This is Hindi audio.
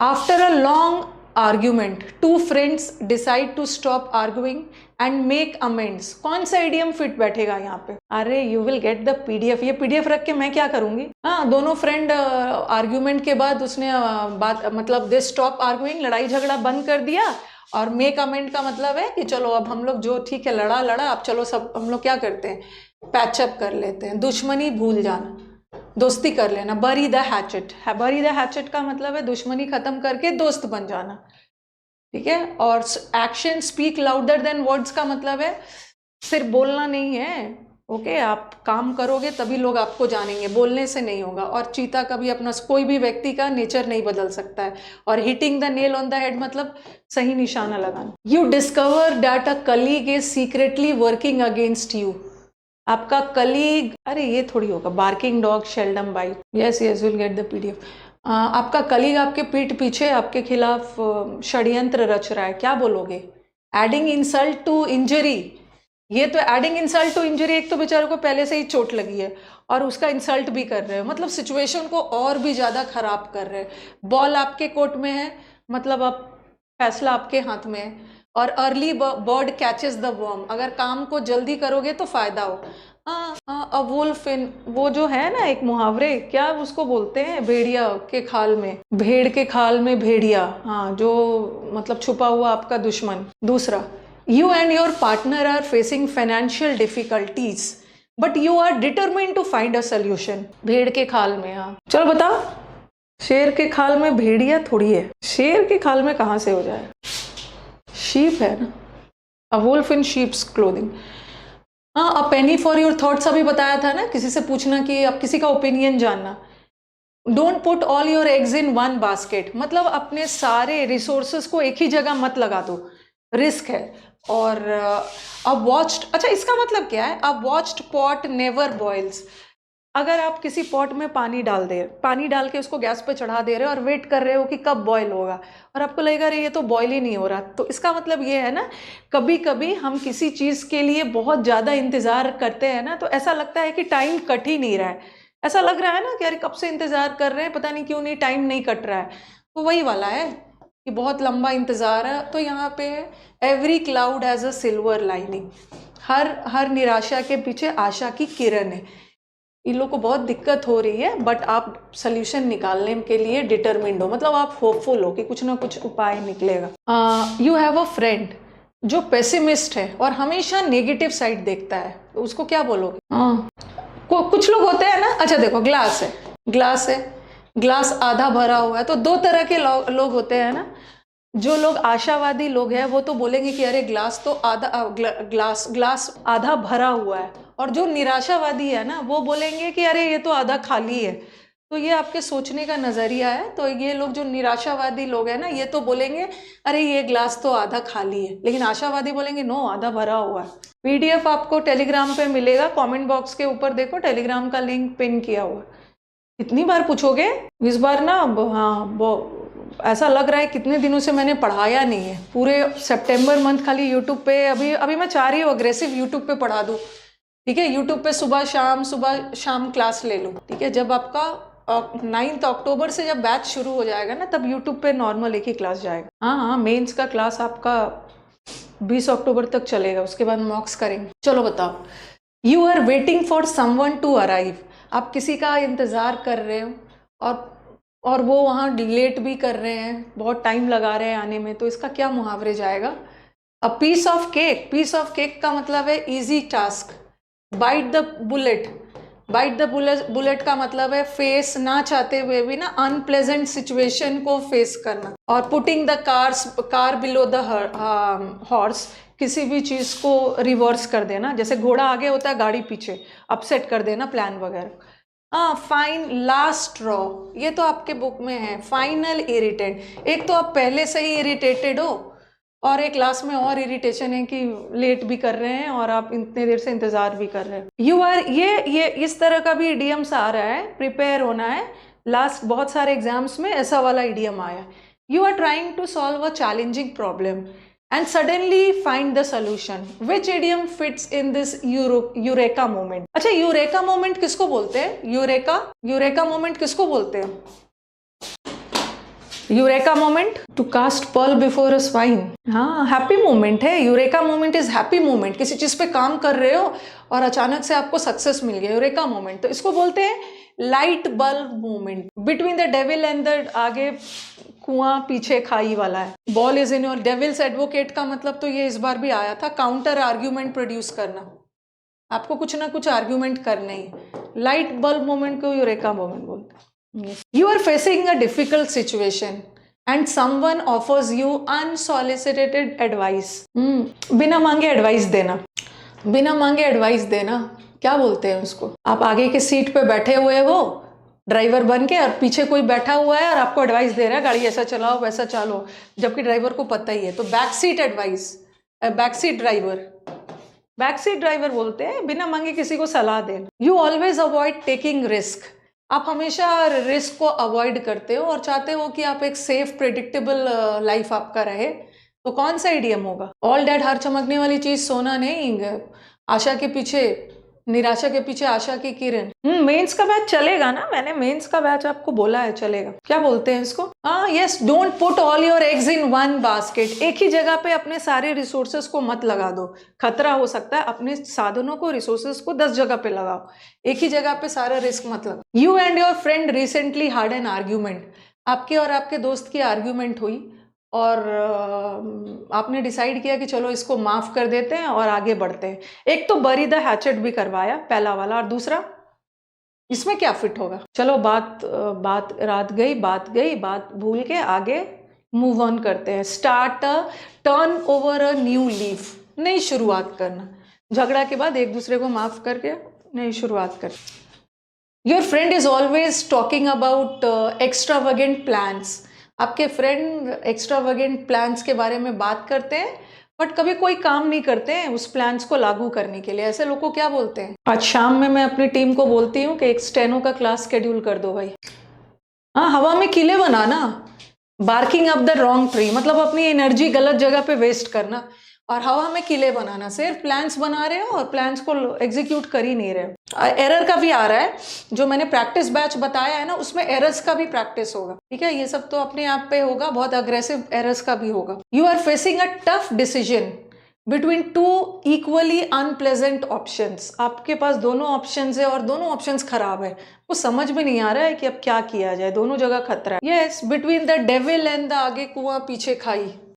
After a long argument two friends decide to stop arguing and make amends. कौन सा इडियम फिट बैठेगा यहाँ पे? अरे you will get the PDF. ये पीडीएफ रख के मैं क्या करूंगी? हाँ, दोनों फ्रेंड आर्ग्यूमेंट के बाद उसने बात मतलब दे स्टॉप आर्ग्यूइंग, लड़ाई झगड़ा बंद कर दिया। और मेक अमेंड का मतलब है कि चलो अब हम लोग जो ठीक है लड़ा अब चलो सब हम लोग क्या करते हैं, पैचअप कर लेते हैं, दुश्मनी भूल जाना, दोस्ती कर लेना। बरी द हैचेट है, बरी द हैचेट का मतलब है दुश्मनी खत्म करके दोस्त बन जाना, ठीक है। और action speak louder than words का मतलब है सिर्फ बोलना नहीं है, ओके आप काम करोगे तभी लोग आपको जानेंगे, बोलने से नहीं होगा। और चीता कभी अपना कोई भी व्यक्ति का नेचर नहीं बदल सकता है। और hitting the nail on the head मतलब सही निशाना लगाना। You discover that a colleague is secretly working against you. आपका कलीग, अरे ये थोड़ी होगा, barking dog seldom bite, yes yes will get the PDF. आपका कलीग आपके पीठ पीछे आपके खिलाफ षड्यंत्र रच रहा है, क्या बोलोगे? Adding insult to injury. ये तो एडिंग इंसल्ट टू इंजरी, एक तो बेचारे को पहले से ही चोट लगी है और उसका इंसल्ट भी कर रहे हो, मतलब सिचुएशन को और भी ज़्यादा खराब कर रहे हैं। बॉल आपके कोर्ट में है, मतलब अब फैसला आपके हाथ में है। और early bird catches the worm, अगर काम को जल्दी करोगे तो फायदा हो। अ वुल्फ इन, वो जो है ना एक मुहावरे, क्या उसको बोलते हैं, भेड़िया के खाल में, भेड़ के खाल में भेड़िया, हाँ जो मतलब छुपा हुआ आपका दुश्मन। दूसरा, you and your partner are facing financial difficulties but you are determined to find a solution। भेड़ के खाल में, हाँ चलो बताओ, शेर के खाल में भेड़िया थोड़ी है, शेर के खाल में कहाँ से हो जाए, शीप है ना, a wolf in sheep's clothing। हाँ, a penny for your thoughts अभी बताया था ना, किसी से पूछना कि आप किसी का ओपिनियन जानना। Don't put all your eggs in one basket, मतलब अपने सारे रिसोर्सेस को एक ही जगह मत लगा दो, रिस्क है। और अ वॉच्ड, अच्छा इसका मतलब क्या है? अ वॉच्ड पॉट नेवर बॉइल्स। अगर आप किसी पॉट में पानी डाल के उसको गैस पे चढ़ा दे रहे हो और वेट कर रहे हो कि कब बॉयल होगा, और आपको लगेगा अरे ये तो बॉयल ही नहीं हो रहा, तो इसका मतलब ये है ना, कभी कभी हम किसी चीज़ के लिए बहुत ज़्यादा इंतज़ार करते हैं ना, तो ऐसा लगता है कि टाइम कट ही नहीं रहा है, ऐसा लग रहा है ना कि अरे कब से इंतज़ार कर रहे हैं, पता नहीं क्यों नहीं टाइम नहीं कट रहा है। तो वही वाला है कि बहुत लंबा इंतज़ार है। तो यहाँ पे every cloud has a silver lining, हर निराशा के पीछे आशा की किरण है। इन लोगों को बहुत दिक्कत हो रही है बट आप सोल्यूशन निकालने के लिए डिटरमिन्ड हो, मतलब आप होपफुल हो कि कुछ ना कुछ उपाय निकलेगा। यू हैव अ फ्रेंड जो पेसिमिस्ट है और हमेशा नेगेटिव साइड देखता है, तो उसको क्या बोलोगे? कुछ लोग होते हैं ना, अच्छा देखो ग्लास है, ग्लास आधा भरा हुआ है, तो दो तरह के लोग होते हैं ना। जो लोग आशावादी लोग हैं वो तो बोलेंगे कि अरे ग्लास तो आधा ग्लास आधा भरा हुआ है, और जो निराशावादी है ना वो बोलेंगे कि अरे ये तो आधा खाली है। तो ये आपके सोचने का नजरिया है। तो ये लोग जो निराशावादी लोग हैं ना, ये तो बोलेंगे अरे ये ग्लास तो आधा खाली है, लेकिन आशावादी बोलेंगे नो आधा भरा हुआ है। पीडीएफ आपको टेलीग्राम पे मिलेगा, कमेंट बॉक्स के ऊपर देखो, टेलीग्राम का लिंक पिन किया हुआ। कितनी बार पूछोगे इस बार ना? हाँ, ऐसा लग रहा है कितने दिनों से मैंने पढ़ाया नहीं है, पूरे सितंबर मंथ खाली यूट्यूब पे, अभी मैं चाह रही हूँ अग्रेसिव यूट्यूब पे पढ़ा दूँ, ठीक है। यूट्यूब पे सुबह शाम क्लास ले लूँ, ठीक है। जब आपका 9 अक्टूबर से जब बैच शुरू हो जाएगा ना, तब यूट्यूब पे नॉर्मल एक ही क्लास जाएगा। हाँ, मेंस का क्लास आपका 20 अक्टूबर तक चलेगा, उसके बाद मॉक्स करेंगे। चलो बताओ, you are waiting for someone to arrive. आप किसी का इंतज़ार कर रहे हो और वो वहाँ लेट भी कर रहे हैं, बहुत टाइम लगा रहे हैं आने में, तो इसका क्या मुहावरे जाएगा? अ पीस ऑफ केक का मतलब है easy task. Bite the bullet का मतलब है फेस ना चाहते हुए भी ना अनप्लेजेंट सिचुएशन को फेस करना। और putting the car below the horse, किसी भी चीज को रिवर्स कर देना, जैसे घोड़ा आगे होता है गाड़ी पीछे, अपसेट कर देना प्लान वगैरह। फाइन लास्ट ड्रॉ, ये तो आपके बुक में है। फाइनल इरिटेंट, एक तो आप पहले से ही इरिटेटेड हो और एक क्लास में और इरिटेशन है कि लेट भी कर रहे हैं और आप इतने देर से इंतजार भी कर रहे हैं। यू आर, ये इस तरह का भी इडियम्स आ रहा है, प्रिपेयर होना है। लास्ट बहुत सारे एग्जाम्स में ऐसा वाला इडियम आया। You are trying to solve a challenging problem and suddenly find the solution. Which idiom fits in this eureka moment? अच्छा, यूरेका मोमेंट किसको बोलते हैं? यूरेका मोमेंट किसको बोलते हैं? Eureka moment, to cast pearl before a swine. हाँ, हैप्पी मोमेंट है। Eureka moment is happy moment. किसी चीज पे काम कर रहे हो और अचानक से आपको सक्सेस मिल गया, यूरेका मोमेंट। तो इसको बोलते हैं light bulb moment. Between the devil and the, आगे कुआं पीछे खाई वाला है। Ball is in your, devil's advocate का मतलब तो ये इस बार भी आया था, काउंटर आर्ग्यूमेंट प्रोड्यूस करना। आपको कुछ ना कुछ आर्ग्यूमेंट करना ही। लाइट बल्ब मोमेंट को यूरेका मोमेंट बोलते हैं। You are facing a difficult situation and someone offers you unsolicited advice. बिना मांगे एडवाइस देना, बिना मांगे एडवाइस देना क्या बोलते हैं उसको? आप आगे के सीट पे बैठे हुए हो ड्राइवर बन के, और पीछे कोई बैठा हुआ है और आपको एडवाइस दे रहा है गाड़ी ऐसा चलाओ वैसा चलो, जबकि ड्राइवर को पता ही है। तो back seat advice, back seat driver, back seat driver बोलते हैं बिना मांगे किसी को सलाह देना। You always avoid taking risk. आप हमेशा रिस्क को अवॉइड करते हो और चाहते हो कि आप एक सेफ प्रेडिक्टेबल लाइफ आपका रहे। तो कौन सा इडियम होगा? ऑल डेड, हर चमकने वाली चीज सोना नहीं, आशा के पीछे, निराशा के पीछे आशा की किरण। मेंस का बैच चलेगा ना, मैंने मेंस का बैच आपको बोला है चलेगा। क्या बोलते हैं इसको? Yes, don't put all your eggs in one basket. एक ही जगह पे अपने सारे रिसोर्सेस को मत लगा दो, खतरा हो सकता है। अपने साधनों को, रिसोर्सेस को 10 जगह पे लगाओ, एक ही जगह पे सारा रिस्क मत लगाओ। You and your friend recently had an argument. आपके और आपके दोस्त की आर्ग्यूमेंट हुई और आपने डिसाइड किया कि चलो इसको माफ कर देते हैं और आगे बढ़ते हैं। एक तो बरी द हैचेट भी करवाया पहला वाला, और दूसरा इसमें क्या फिट होगा? चलो बात रात गई, बात भूल के आगे मूव ऑन करते हैं। Start a turn over a new leaf, नई शुरुआत करना। झगड़ा के बाद एक दूसरे को माफ करके नई शुरुआत कर। Your friend is always talking about extravagant plans. आपके फ्रेंड एक्स्ट्रावेगेंट प्लान्स के बारे में बात करते हैं बट कभी कोई काम नहीं करते हैं उस प्लान्स को लागू करने के लिए। ऐसे लोगों को क्या बोलते हैं? आज शाम में मैं अपनी टीम को बोलती हूँ कि एक स्टेनो का क्लास शेड्यूल कर दो भाई। हाँ, हवा में किले बनाना, barking up the wrong tree, मतलब अपनी एनर्जी गलत जगह पे वेस्ट करना और हवा में किले बनाना। सिर्फ प्लान्स बना रहे हो और प्लान्स को एग्जीक्यूट कर ही नहीं रहे। एरर का भी आ रहा है, जो मैंने प्रैक्टिस बैच बताया है ना, उसमें एरर्स का भी प्रैक्टिस होगा। ठीक है, ये सब तो अपने आप पे होगा, बहुत अग्रेसिव एरर्स का भी होगा। You are facing a tough decision between two equally unpleasant options. आपके पास दोनों ऑप्शंस है और दोनों ऑप्शंस खराब है, वो समझ में नहीं आ रहा है कि अब क्या किया जाए, दोनों जगह खतरा है। Yes, between the devil and the, आगे कुआं पीछे खाई।